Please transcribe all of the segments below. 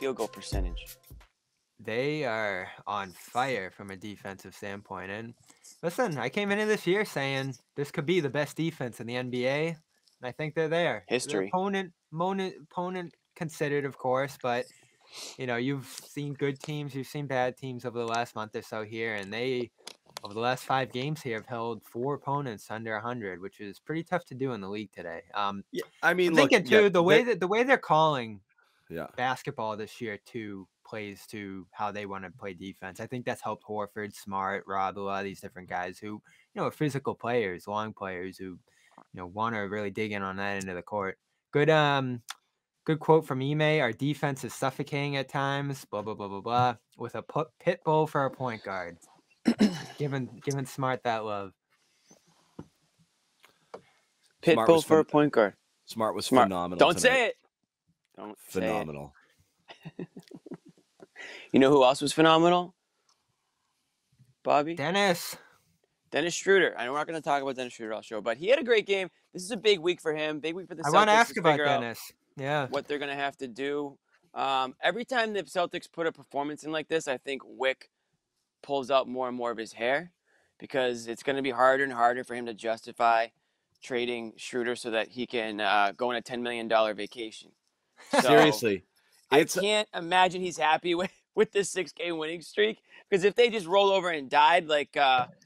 field goal percentage. They are on fire from a defensive standpoint. And listen, I came into this year saying this could be the best defense in the NBA, and I think they're there. The History. opponent considered, of course, but you've seen good teams, you've seen bad teams over the last month or so here, and they, over the last 5 games here, have held 4 opponents under 100, which is pretty tough to do in the league today. Yeah, I mean, I'm look, thinking too, the way they're calling yeah, basketball this year too plays to how they want to play defense. I think that's helped Horford, Smart, Rob, a lot of these different guys who, are physical players, long players who, want to really dig in on that end of the court. Good quote from Ime. Our defense is suffocating at times, blah, blah, blah, blah, blah, with a pit bull for a point guard. giving Smart that love. Pit bull for a point guard. Smart was phenomenal. Don't tonight. say it. Don't phenomenal. Say it. You know who else was phenomenal? Bobby? Dennis Schroder. I know we're not going to talk about Dennis Schroder all show, but he had a great game. This is a big week for him. Big week for the Celtics. I want to ask about Dennis. Yeah. What they're going to have to do. Every time the Celtics put a performance in like this, I think Wick pulls out more and more of his hair because it's going to be harder and harder for him to justify trading Schroder so that he can go on a $10 million vacation. So, seriously. I can't imagine he's happy with this 6-game winning streak because if they just roll over and died like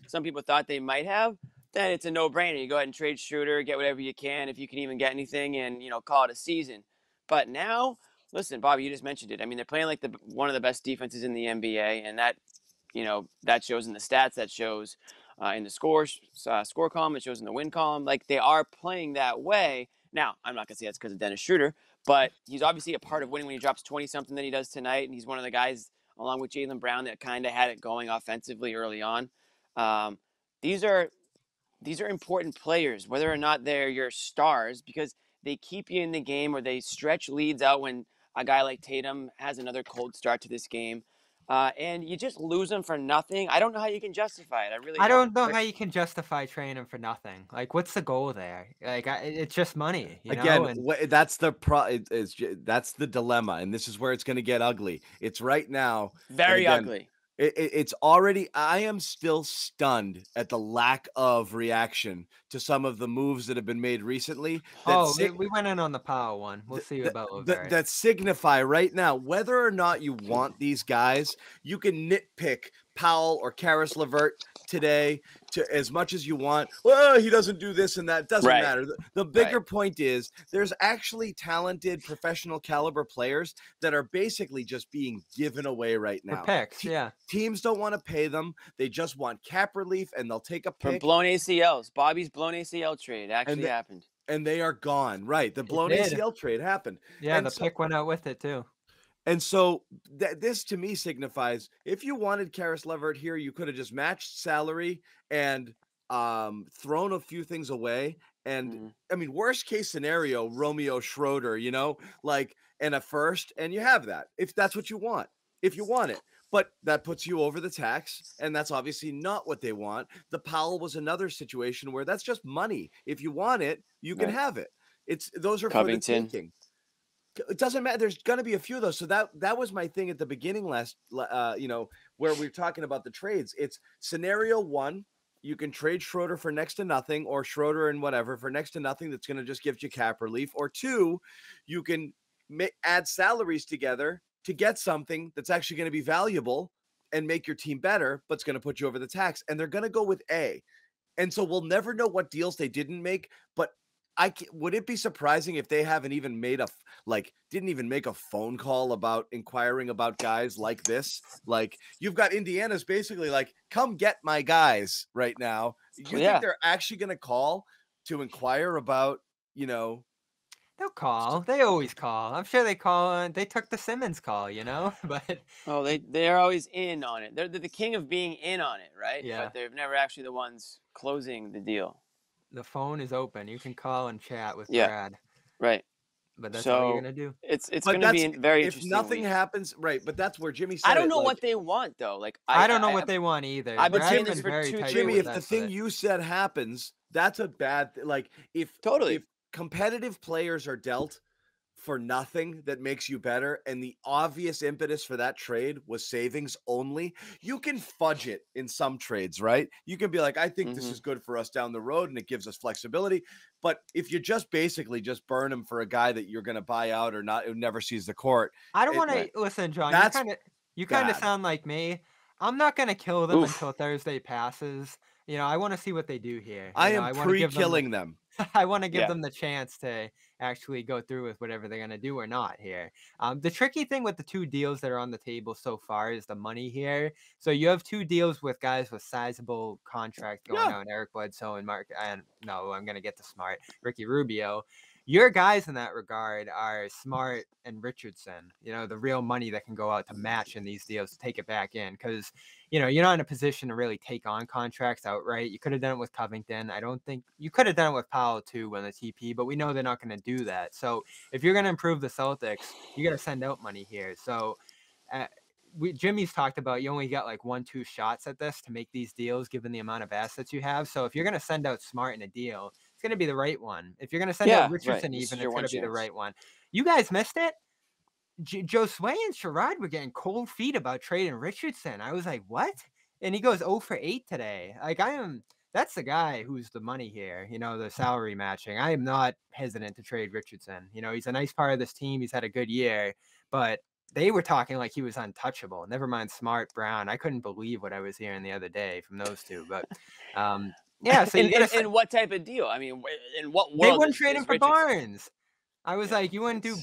some people thought they might have, then it's a no-brainer. You go ahead and trade Schroder, get whatever you can, if you can even get anything, and call it a season. But now, listen, Bobby, you just mentioned it. I mean, they're playing like one of the best defenses in the NBA, and that that shows in the stats, that shows in the score column, it shows in the win column. Like they are playing that way. Now, I'm not gonna say that's because of Dennis Schroder, but he's obviously a part of winning when he drops 20-something that he does tonight, and he's one of the guys, along with Jaylen Brown, that kind of had it going offensively early on. These are important players, whether or not they're your stars, because they keep you in the game or they stretch leads out when a guy like Tatum has another cold start to this game. And you just lose them for nothing. I don't know how you can justify it. I don't know how you can justify trading them for nothing. Like, what's the goal there? Like, it's just money. That's that's the dilemma, and this is where it's going to get ugly. It's right now very ugly. It's already. I am still stunned at the lack of reaction to some of the moves that have been made recently. We went in on the Powell one. We'll see about LeVert. That signify right now whether or not you want these guys. You can nitpick Powell or Karis LeVert today to as much as you want. Well, he doesn't do this and that. Doesn't matter. The bigger point is there's actually talented professional caliber players that are basically just being given away right now. For picks, yeah. Teams don't want to pay them. They just want cap relief, and they'll take a pick. From blown ACLs. Bobby's blown ACL trade actually happened. And they are gone. Right. The blown ACL trade happened. Yeah, and the pick went out with it too. And so this to me signifies if you wanted Karis LeVert here, you could have just matched salary and thrown a few things away. And I mean, worst case scenario, Romeo Schroder, and a first, and you have that if that's what you want, if you want it. But that puts you over the tax, and that's obviously not what they want. The Powell was another situation where that's just money. If you want it, you can have it. Those are Covington. For the taking. It doesn't matter. There's going to be a few of those. So that was my thing at the beginning where we were talking about the trades. It's scenario one. You can trade Schroder for next to nothing, or Schroder and whatever for next to nothing. That's going to just give you cap relief. Or two, you can add salaries together to get something that's actually going to be valuable and make your team better, but it's going to put you over the tax. And they're going to go with A. And so we'll never know what deals they didn't make, but would it be surprising if they haven't even didn't even make a phone call about inquiring about guys like this? Like, you've got Indiana's basically like, come get my guys right now. You think they're actually going to call to inquire about, They'll call. They always call. I'm sure they call. They took the Simmons call, but they're always in on it. They're the king of being in on it, right? Yeah. But they're never actually the ones closing the deal. The phone is open. You can call and chat with Brad. Right. But that's all you're gonna do. It's going to be very interesting. If nothing happens, right? But that's where Jimmy said. I don't know what they want though. Like I don't know what they want either. I've been saying this for Jimmy, if the thing you said happens, that's a bad thing. Like if competitive players are dealt for nothing that makes you better, and the obvious impetus for that trade was savings only, you can fudge it in some trades, right? You can be like, I think this is good for us down the road and it gives us flexibility. But if you just basically just burn him for a guy that you're going to buy out or not, who never sees the court, I don't want Right. to listen, John. that's You kind of bad. sound like me. I'm not gonna kill them Oof. until Thursday passes. I want to see what they do here. I am I want to give them pre-killing them. I want to give Yeah. them the chance to actually go through with whatever they're going to do or not here. The tricky thing with the two deals that are on the table so far is the money here. So you have two deals with guys with sizable contracts going Yeah. out, Eric Bledsoe and I'm going to get to Smart, Ricky Rubio. Your guys in that regard are Smart and Richardson, the real money that can go out to match in these deals to take it back in. Because, you're not in a position to really take on contracts outright. You could have done it with Covington. I don't think you could have done it with Powell too on the TP, but we know they're not going to do that. So if you're going to improve the Celtics, you got to send out money here. So Jimmy's talked about you only got like 1-2 shots at this to make these deals given the amount of assets you have. So if you're going to send out Smart in a deal, it's going to be the right one. If you're going to send out Richardson, This is even, your it's one going to be the chance. right one. You guys missed it. Josue and Sherrod were getting cold feet about trading Richardson. I was like, what? And he goes 0 for 8 today. Like, that's the guy who's the money here, the salary matching. I am not hesitant to trade Richardson. He's a nice part of this team. He's had a good year, but they were talking like he was untouchable. Never mind Smart, Brown. I couldn't believe what I was hearing the other day from those two. But yeah, so you got to. In what type of deal? I mean, in what world? They wouldn't is trade him for Richardson? Barnes. I was like, you wouldn't do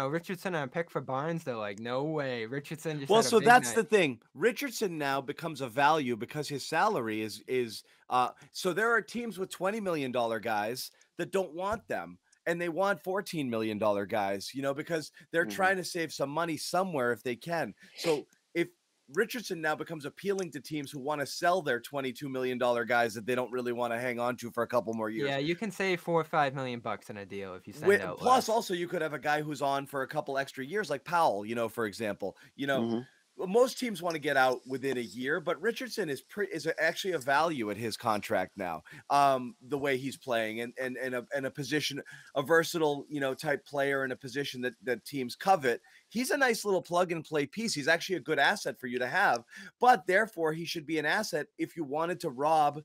Richardson on a pick for Barnes? They're like, no way. Richardson just Well, had a so big that's night. the thing. Richardson now becomes a value because his salary is so there are teams with $20 million guys that don't want them. And they want $14 million guys, because they're trying to save some money somewhere if they can. So if Richardson now becomes appealing to teams who want to sell their $22 million guys that they don't really want to hang on to for a couple more years. Yeah, you can save $4 or $5 million in a deal if you send out Plus, less. also you could have a guy who's on for a couple extra years, like Powell, for example. Most teams want to get out within a year, but Richardson is actually a value at his contract now. The way he's playing and a position, a versatile, type player in a position that teams covet. He's a nice little plug and play piece. He's actually a good asset for you to have, but therefore he should be an asset if you wanted to rob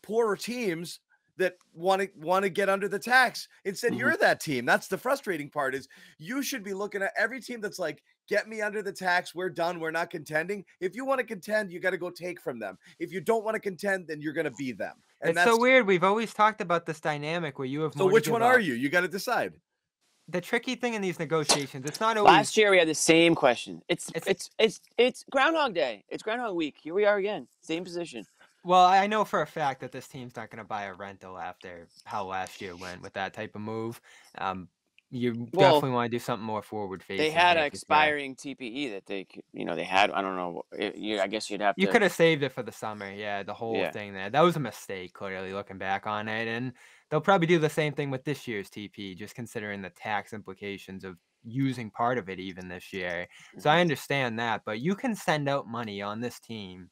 poorer teams that want to get under the tax. Instead, you're that team. That's the frustrating part, is you should be looking at every team that's like, get me under the tax. We're done. We're not contending. If you want to contend, you got to go take from them. If you don't want to contend, then you're going to be them. And it's so weird. We've always talked about this dynamic where you have more. So which one are you? You got to decide. The tricky thing in these negotiations, it's not always. Last year we had the same question. It's Groundhog Day. It's Groundhog Week. Here we are again. Same position. Well, I know for a fact that this team's not going to buy a rental after how last year went with that type of move. You definitely want to do something more forward facing. They had an expiring TPE that they had. I don't know. I guess you'd have to. You could have saved it for the summer. Yeah, the whole thing there. That was a mistake, clearly, looking back on it. And they'll probably do the same thing with this year's TP, just considering the tax implications of using part of it even this year. So I understand that. But you can send out money on this team,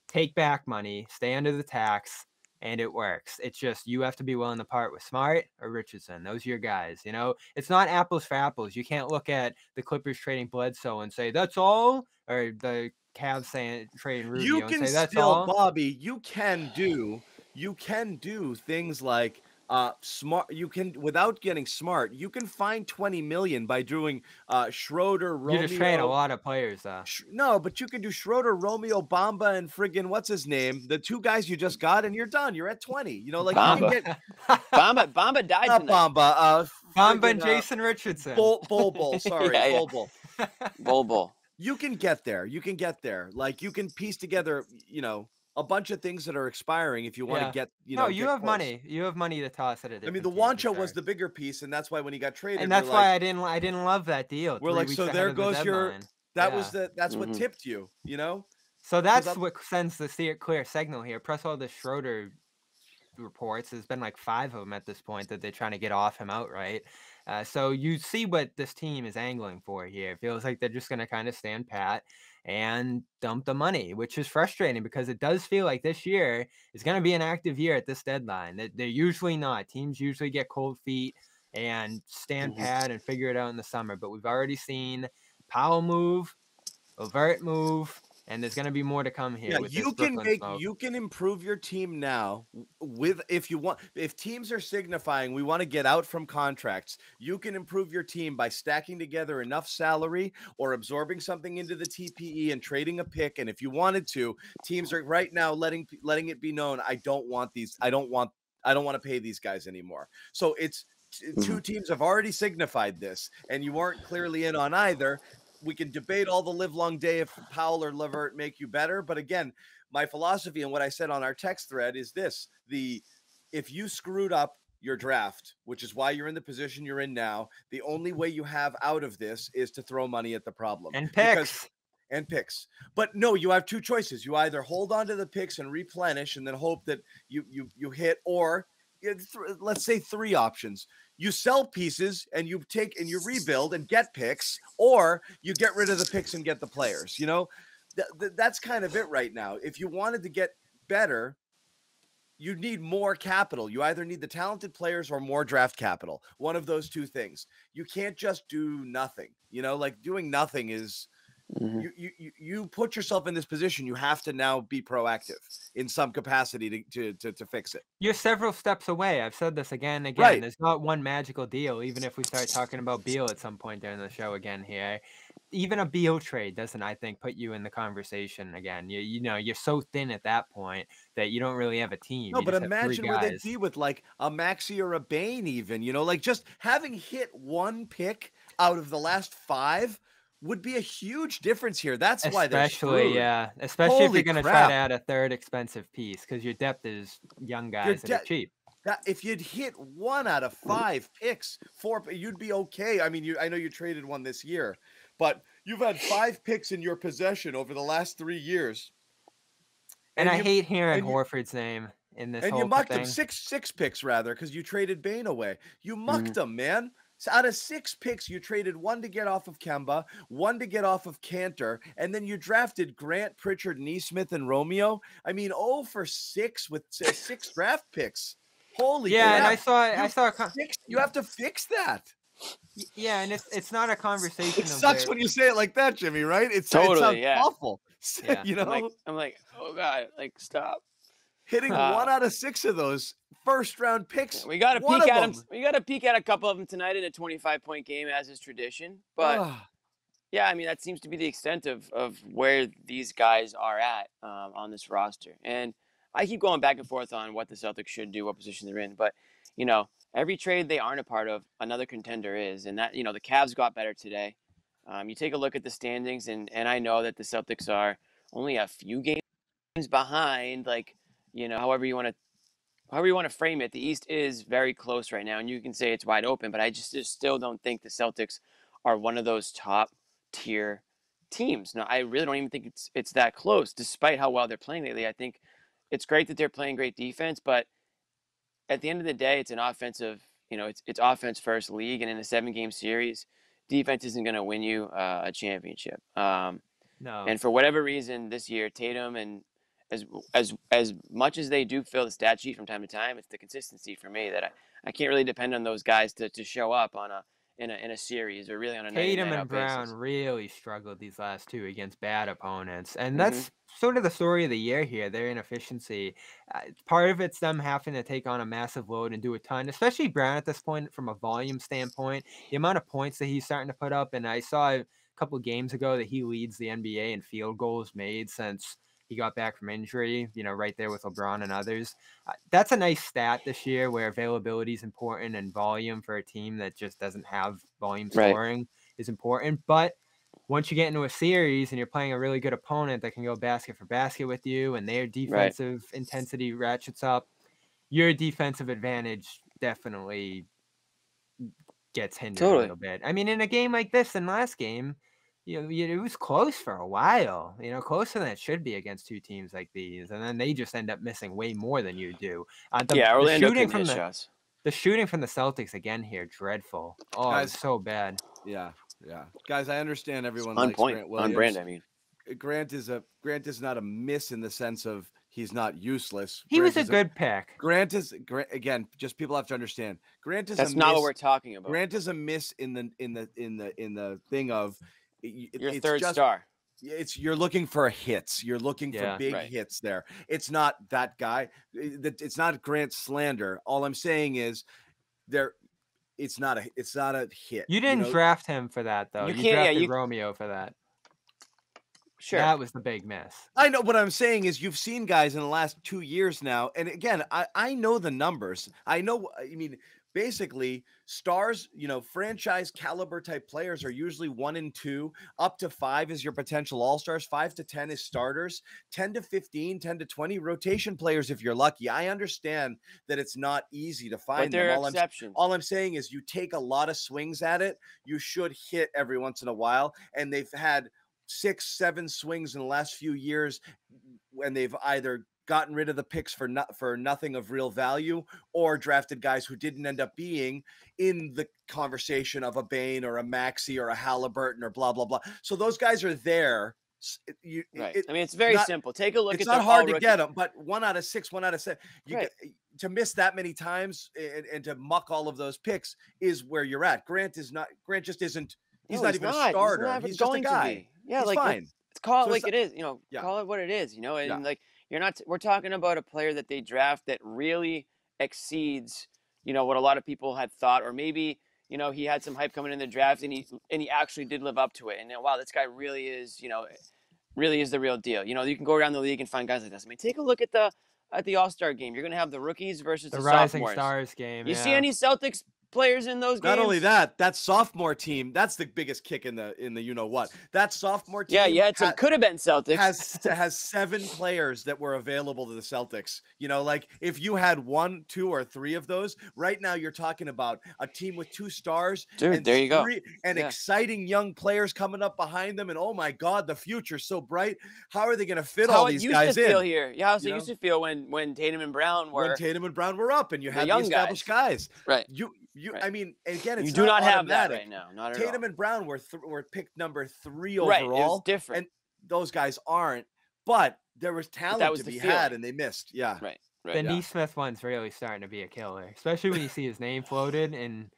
take back money, stay under the tax, and it works. It's just you have to be willing to part with Smart or Richardson. Those are your guys. It's not apples for apples. You can't look at the Clippers trading Bledsoe and say that's all, or the Cavs saying trading Rubio and say that's all. Bobby, you can do things like Smart. You can, without getting Smart, you can find 20 million by doing Schroder, Romeo. You're just trading a lot of players, though. No, but you can do Schroder, Romeo, Bamba, and friggin' what's his name? The two guys you just got, and you're done. You're at 20. Like Bamba. you can get Bamba died not tonight. Bamba. Bamba and Jason Richardson. Bol. Sorry, Bol. You can get there. Like you can piece together, a bunch of things that are expiring if you want to get, No, you have close. money. You have money to toss at it. I mean, the Wancho was the bigger piece, and that's why when he got traded, and that's why I didn't love that deal. We're like, so there goes your. That's what tipped you, So that's what sends the clear signal here. Plus all the Schroder reports, there's been like 5 of them at this point that they're trying to get off him outright. So you see what this team is angling for here. It feels like they're just going to kind of stand pat and dump the money, which is frustrating because it does feel like this year is going to be an active year at this deadline. They're usually not. Teams usually get cold feet and stand Mhm. pat and figure it out in the summer. But we've already seen Powell move, Levert move, and there's going to be more to come here Yeah, with this Brooklyn smoke. you can improve your team now with if teams are signifying we want to get out from contracts, you can improve your team by stacking together enough salary or absorbing something into the TPE and trading a pick. And if you wanted to, teams are right now letting it be known, I don't want to pay these guys anymore. So it's two teams have already signified this, and you weren't clearly in on either. We can debate all the live long day if Powell or Levert make you better. But again, my philosophy and what I said on our text thread is this: if you screwed up your draft, which is why you're in the position you're in now, the only way you have out of this is to throw money at the problem. And picks. Picks. But no, you have two choices. You either hold on to the picks and replenish and then hope that you hit, or let's say three options. You sell pieces and you rebuild and get picks, or you get rid of the picks and get the players. That's kind of it right now. If you wanted to get better, you need more capital. You either need the talented players or more draft capital. One of those two things. You can't just do nothing. Like doing nothing is you put yourself in this position. You have to now be proactive in some capacity to fix it. You're several steps away. I've said this again and again. Right. There's not one magical deal, even if we start talking about Beal at some point during the show again here. Even a Beal trade doesn't, I think, put you in the conversation again. You're so thin at that point that you don't really have a team. No, You but just have three imagine where they'd guys. be with like a Maxey or a Bain even, like just having hit one pick out of the last 5 would be a huge difference here. That's why they're screwed. Especially if Holy you're going to try crap. to add a third expensive piece, because your depth is young guys that are cheap. If you'd hit 1 out of 5 picks, 4, you'd be okay. I mean, I know you traded one this year, but you've had 5 picks in your possession over the last 3 years. And I hate hearing Horford's name in this whole thing. And you mucked him 6 picks rather, because you traded Bain away. You mucked him, man. So out of 6 picks, you traded 1 to get off of Kemba, 1 to get off of Cantor, and then you drafted Grant, Pritchard, Neesmith, and Romeo. I mean, 0 for 6 with 6 draft picks. Holy crap. And I saw you have to fix that. Yeah, and it's not a conversation. It sucks when you say it like that, Jimmy, right? It sounds awful. Yeah. I'm like, oh God, like stop. Hitting 1 out of 6 of those first round picks. We got to peek at them. We got to peek at a couple of them tonight in a 25-point game, as is tradition. But yeah, I mean, that seems to be the extent of where these guys are at on this roster. And I keep going back and forth on what the Celtics should do, what position they're in. But, every trade they aren't a part of, another contender is. And that, the Cavs got better today. You take a look at the standings, and I know that the Celtics are only a few games behind, like, however you want to frame it. The East is very close right now, and you can say it's wide open, but I just still don't think the Celtics are one of those top tier teams. No, I really don't even think it's that close, despite how well they're playing lately. I think it's great that they're playing great defense, but at the end of the day, it's an offensive, it's offense first league, and in a 7-game series, defense isn't going to win you a championship. No. And for whatever reason this year, Tatum and as much as they do fill the stat sheet from time to time, it's the consistency for me that I can't really depend on those guys to show up in a series or really on a Tatum night-in, and Brown basis. really struggled these last 2 against bad opponents, and that's sort of the story of the year here. Their inefficiency. Part of it's them having to take on a massive load and do a ton, especially Brown at this point from a volume standpoint. The amount of points that he's starting to put up, and I saw a couple of games ago that he leads the NBA in field goals made since he got back from injury, right there with LeBron and others. That's a nice stat this year where availability is important and volume for a team that just doesn't have volume scoring is important. But once you get into a series and you're playing a really good opponent that can go basket for basket with you and their defensive intensity ratchets up, your defensive advantage definitely gets hindered a little bit. I mean, in a game like this, in last game, it was close for a while, closer than it should be against 2 teams like these. And then they just end up missing way more than you do. Orlando couldn't hit shots. The shooting from the Celtics again here, dreadful. Oh, guys, it's so bad. Yeah. Guys, I understand everyone on likes point, Grant Williams. on brand, I mean. Grant is not a miss in the sense of he's not useless. He was a good pick. Grant again. Just people have to understand. That's not what we're talking about. Grant is a miss in the thing of your it's third just, star. You're looking for hits. You're looking for big hits there. It's not that guy. It's not Grant slander. All I'm saying is it's not a hit. You didn't draft him for that though. You drafted Romeo for that. Sure. That was the big miss. I know what I'm saying is you've seen guys in the last 2 years now. And again, I know the numbers. I mean, basically stars, franchise caliber type players are usually 1 and 2, up to 5 is your potential all-stars, 5 to 10 is starters, 10 to 15, 10 to 20 rotation players if you're lucky. I understand that it's not easy to find but there them. Are exceptions. All I'm saying is you take a lot of swings at it. You should hit every once in a while. And they've had 6-7 swings in the last few years when they've either gotten rid of the picks for nothing of real value or drafted guys who didn't end up being in the conversation of a Bain or a Maxey or a Halliburton or blah, blah, blah. So those guys are there. Right. I mean, it's very simple. Take a look. It's not hard to get them, but 1 out of 6, 1 out of 7. To miss that many times and to muck all of those picks is where you're at. Grant just isn't. He's not even a starter. He's just a guy. Yeah, he's fine. Let's call it like it is. Call it what it is. And Yeah. you're not. We're talking about a player that they draft that really exceeds, what a lot of people had thought, or maybe he had some hype coming in the draft, and he actually did live up to it. And wow, this guy really is, really is the real deal. You can go around the league and find guys like this. I mean, take a look at the All-Star game. You're going to have the rookies versus the Rising sophomores. Stars game. You see any Celtics players in those games? Not only that sophomore team, that's the biggest kick in the what. That sophomore team it could have been Celtics. has 7 players that were available to the Celtics. Like if you had 1, 2, or 3 of those, right now you're talking about a team with 2 stars. Dude, and there you go. Exciting young players coming up behind them, and oh my God, the future's so bright. How are they going to fit all these guys in? Feel here. Yeah, how it used to feel when Tatum and Brown were up, and you had the established guys. Right. I mean, again, it's you do not have automatic. that right now. Not at Tatum all. and Brown were picked number 3 Right, overall. it was different. And those guys aren't. But there was talent to be had, and they missed. Yeah. Right. The Neesmith one's really starting to be a killer, especially when you see his name floated. And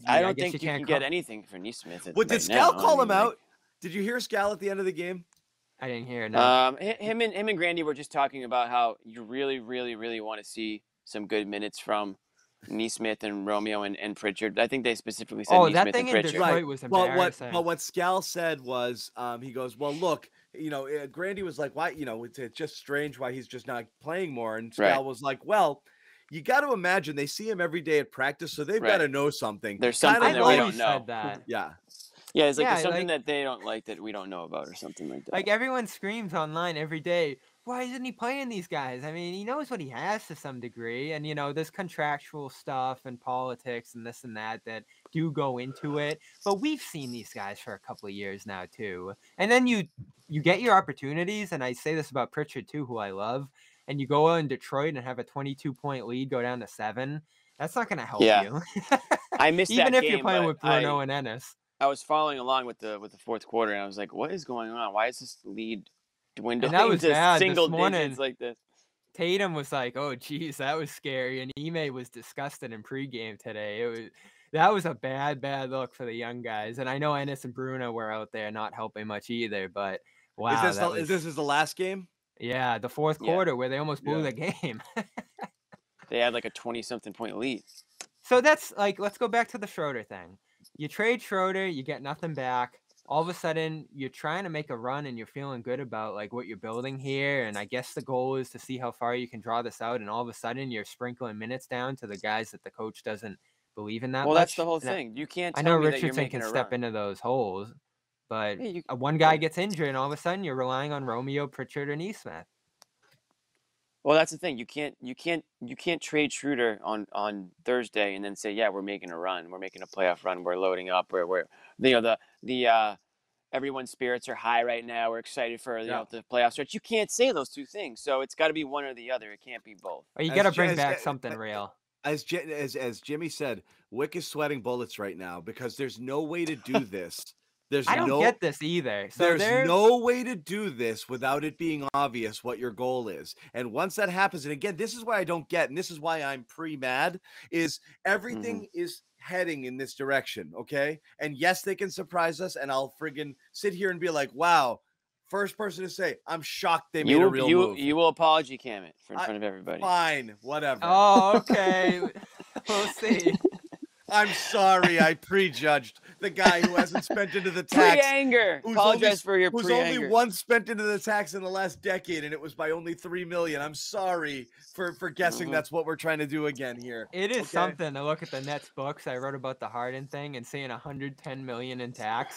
I don't think you can get anything for Neesmith. Did Scal call him out? Did you hear Scal at the end of the game? I didn't hear it. No. Him and Grandy were just talking about how you really, really, really want to see some good minutes from Neesmith and Romeo and Pritchard. I think they specifically said Neesmith that thing and Pritchard. In Detroit was embarrassing. But what Scal said was, he goes, well, look, Grandy was like, why, it's just strange why he's just not playing more. And Scal was like, well, you got to imagine they see him every day at practice, so they've got to know something. There's something that we don't know. Yeah. Yeah, it's like there's something that they don't like that we don't know about or something like that. Like everyone screams online every day, why isn't he playing these guys? I mean, he knows what he has to some degree. And, there's contractual stuff and politics and this and that do go into it. But we've seen these guys for a couple of years now, too. And then you get your opportunities. And I say this about Pritchard, too, who I love. And you go in Detroit and have a 22-point lead go down to 7. That's not going to help you. I missed that Even game, if you're playing with Bruno and Ennis. I was following along with the fourth quarter, and I was like, what is going on? Why is this lead dwindling that was to bad single this morning. digits like this? Tatum was like, oh, geez, that was scary. And Ime was disgusted in pregame today. That was a bad look for the young guys. And I know Ennis and Bruno were out there not helping much either. But, wow. Is this the last game? Yeah, the fourth quarter where they almost blew the game. They had like a 20-something point lead. So that's like, let's go back to the Schroder thing. You trade Schroder, you get nothing back. All of a sudden, you're trying to make a run and you're feeling good about like what you're building here. And I guess the goal is to see how far you can draw this out. And all of a sudden, you're sprinkling minutes down to the guys that the coach doesn't believe in that much. Well, that's the whole thing. You can't. I know Richardson can step into those holes, but one guy gets injured, and all of a sudden, you're relying on Romeo, Pritchard, and Neesmith. Well, that's the thing. You can't trade Schroder on Thursday and then say, yeah, we're making a run, we're making a playoff run, we're loading up, we're everyone's spirits are high right now, we're excited for the playoff stretch. You can't say those two things, so it's got to be one or the other. It can't be both. Or you got to bring back something real. As Jimmy said, Wick is sweating bullets right now because there's no way to do this. I don't get this either. So there's no way to do this without it being obvious what your goal is. And once that happens, and again, this is why I don't get, and this is why I'm pre-mad, is everything is heading in this direction, okay? And yes, they can surprise us, and I'll friggin' sit here and be like, wow, first person to say, I'm shocked they made a real move. You will apology cam it in front of everybody. Fine, whatever. Oh, okay. We'll see. I'm sorry, I prejudged the guy who hasn't spent into the tax. Pre-anger. Apologize for your pre-anger. Who's only once spent into the tax in the last decade, and it was by only $3 million. I'm sorry for guessing that's what we're trying to do again here. It is something to look at the Nets books. I wrote about the Harden thing and seeing $110 million in tax.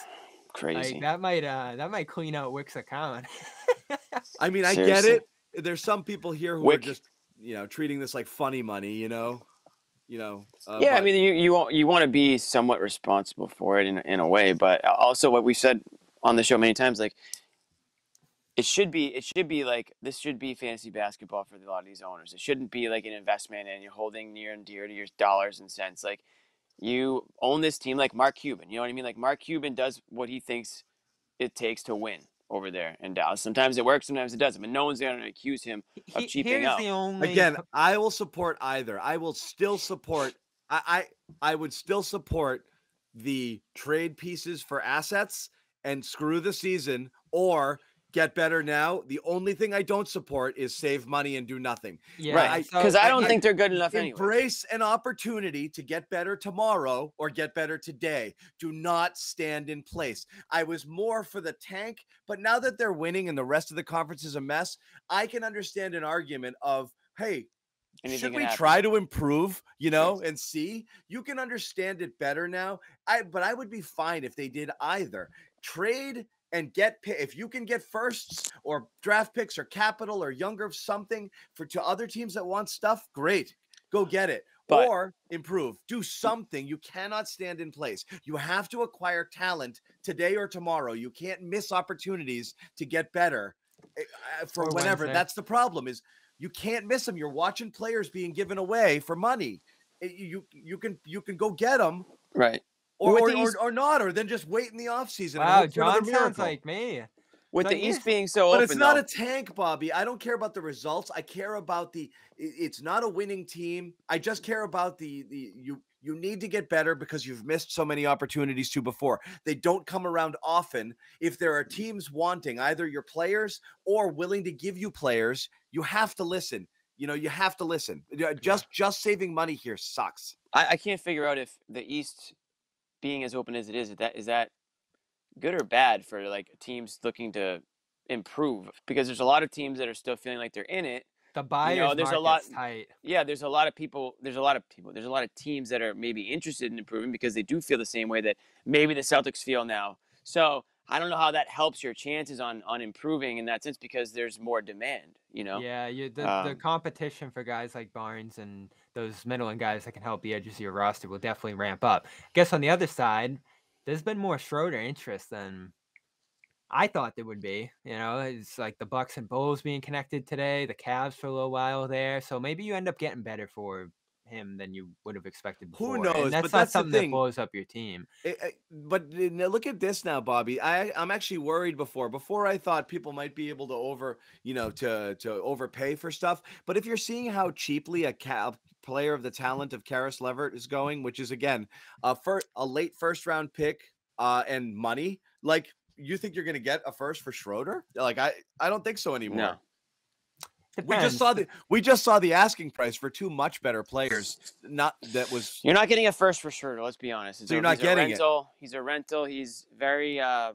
Crazy. Like, that might clean out Wick's account. I mean, I get it. There's some people here who are just, treating this like funny money, yeah, I mean, you want to be somewhat responsible for it in a way, but also what we said on the show many times, like it should be like, this should be fantasy basketball for a lot of these owners. It shouldn't be like an investment and you're holding near and dear to your dollars and cents. Like, you own this team, like Mark Cuban, you know what I mean? Like, Mark Cuban does what he thinks it takes to win over there in Dallas. Sometimes it works, sometimes it doesn't, but no one's going to accuse him of cheaping out. Again, I will support either. I will still support. I would still support the trade pieces for assets and screw the season, or get better now. The only thing I don't support is save money and do nothing. Yeah, right. Because I don't think they're good enough anyway. Embrace an opportunity to get better tomorrow or get better today. Do not stand in place. I was more for the tank, but now that they're winning and the rest of the conference is a mess, I can understand an argument of, hey, should we try to improve, and see? You can understand it better now. But I would be fine if they did either. Trade and if you can get firsts or draft picks or capital or younger something to other teams that want stuff, great. Go get it. Or improve. Do something. You cannot stand in place. You have to acquire talent today or tomorrow. You can't miss opportunities to get better for whenever. Wednesday. That's the problem, is you can't miss them. You're watching players being given away for money. You can go get them. Right. Or not, or then just wait in the offseason. Wow, John sounds like me. With the East being so open, but it's not a tank, Bobby. I don't care about the results. I care about it's not a winning team. I just care about you need to get better because you've missed so many opportunities before. They don't come around often. If there are teams wanting either your players or willing to give you players, you have to listen. You have to listen. Just saving money here sucks. I can't figure out if the East being as open as it is that good or bad for like teams looking to improve, because there's a lot of teams that are still feeling like they're in it. The buyers there's a lot tight. Yeah, there's a lot of teams that are maybe interested in improving because they do feel the same way that maybe the Celtics feel now. So I don't know how that helps your chances on improving in that sense, because there's more demand, Yeah, the competition for guys like Barnes and those middling guys that can help the edges of your roster will definitely ramp up. I guess on the other side, there's been more Schroder interest than I thought there would be. It's like the Bucks and Bulls being connected today, the Cavs for a little while there. So maybe you end up getting better for him than you would have expected before. Who knows? And that's not something that blows up your team. But look at this now, Bobby. I'm actually worried. Before I thought people might be able to overpay for stuff. But if you're seeing how cheaply a player of the talent of Karis LeVert is going, which is again a late first round pick and money, like, you think you're going to get a first for Schroder? Like, I don't think so anymore. No. We just saw the asking price for two much better players. You're not getting a first for Schroder. Let's be honest. You're not getting it. He's a rental. He's very, I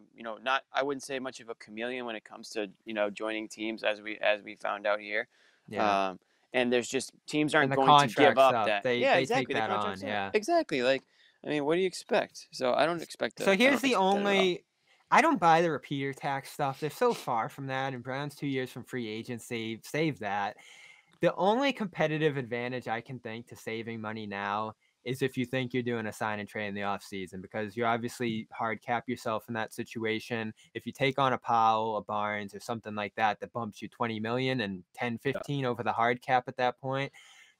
wouldn't say much of a chameleon when it comes to joining teams, as we found out here. Yeah. And there's just teams aren't going to give up that. They exactly. take that on. Yeah. Exactly. Like, I mean, what do you expect? So I don't expect. So here's the only. I don't buy the repeater tax stuff. They're so far from that. And Brown's 2 years from free agency. Save that. The only competitive advantage I can think to saving money now is if you think you're doing a sign and trade in the offseason, because you obviously hard cap yourself in that situation. If you take on a Powell, a Barnes, or something like that bumps you $20 million and 10, 15 over the hard cap at that point,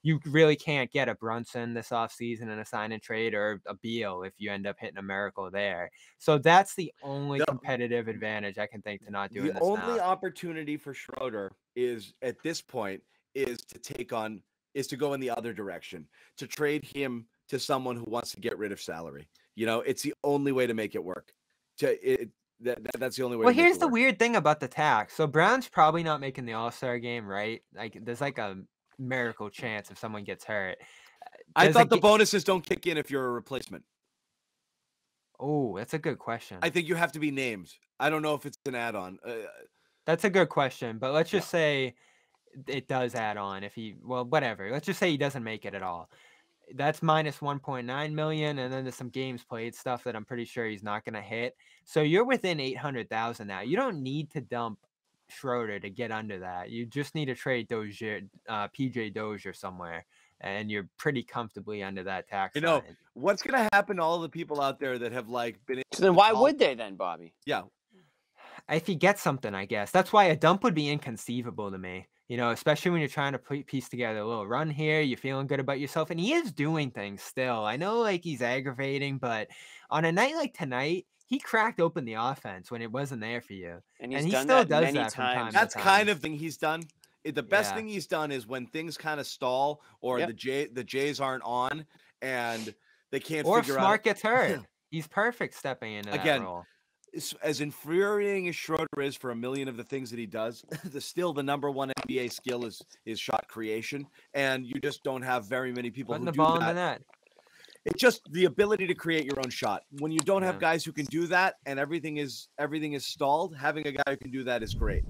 you really can't get a Brunson this offseason in a sign and trade or a Beal if you end up hitting a miracle there. So that's the only competitive advantage I can think to not doing The this only now. opportunity for Schroeder is at this point is to go in the other direction, to trade him to someone who wants to get rid of salary. It's the only way to make it work. That's the only way Well, to make here's it the work. weird thing about the tax. So Brown's probably not making the All-Star game, right? Like there's like a miracle chance if someone gets hurt. I Does thought the it bonuses don't kick in if you're a replacement. Oh, that's a good question. I think you have to be named. I don't know if it's an add-on. That's a good question, but let's Yeah. just say it does add on whatever. Let's just say he doesn't make it at all. That's minus 1.9 million, and then there's some games played stuff that I'm pretty sure he's not going to hit. So you're within 800,000 now. You don't need to dump Schroeder to get under that. You just need to trade Dozier, PJ Dozier somewhere, and you're pretty comfortably under that tax line. What's going to happen to all the people out there that have been? So then why would they then, Bobby? Yeah. If he gets something, I guess. That's why a dump would be inconceivable to me. Especially when you're trying to piece together a little run here, you're feeling good about yourself, and he is doing things still. I know, like, he's aggravating, but on a night like tonight, he cracked open the offense when it wasn't there for you, And he done still that does many that from time times. to That's time. kind of thing he's done. The best Yeah. thing he's done is when things kind of stall or the Jays aren't on and they can't or figure if out. Smart gets hurt, he's perfect stepping into that role. As infuriating as Schroeder is for a million of the things that he does, still the number one NBA skill is shot creation, and you just don't have very many people Putting who the do ball that. in the net. It's just the ability to create your own shot. When you don't have guys who can do that, and everything is stalled, having a guy who can do that is great.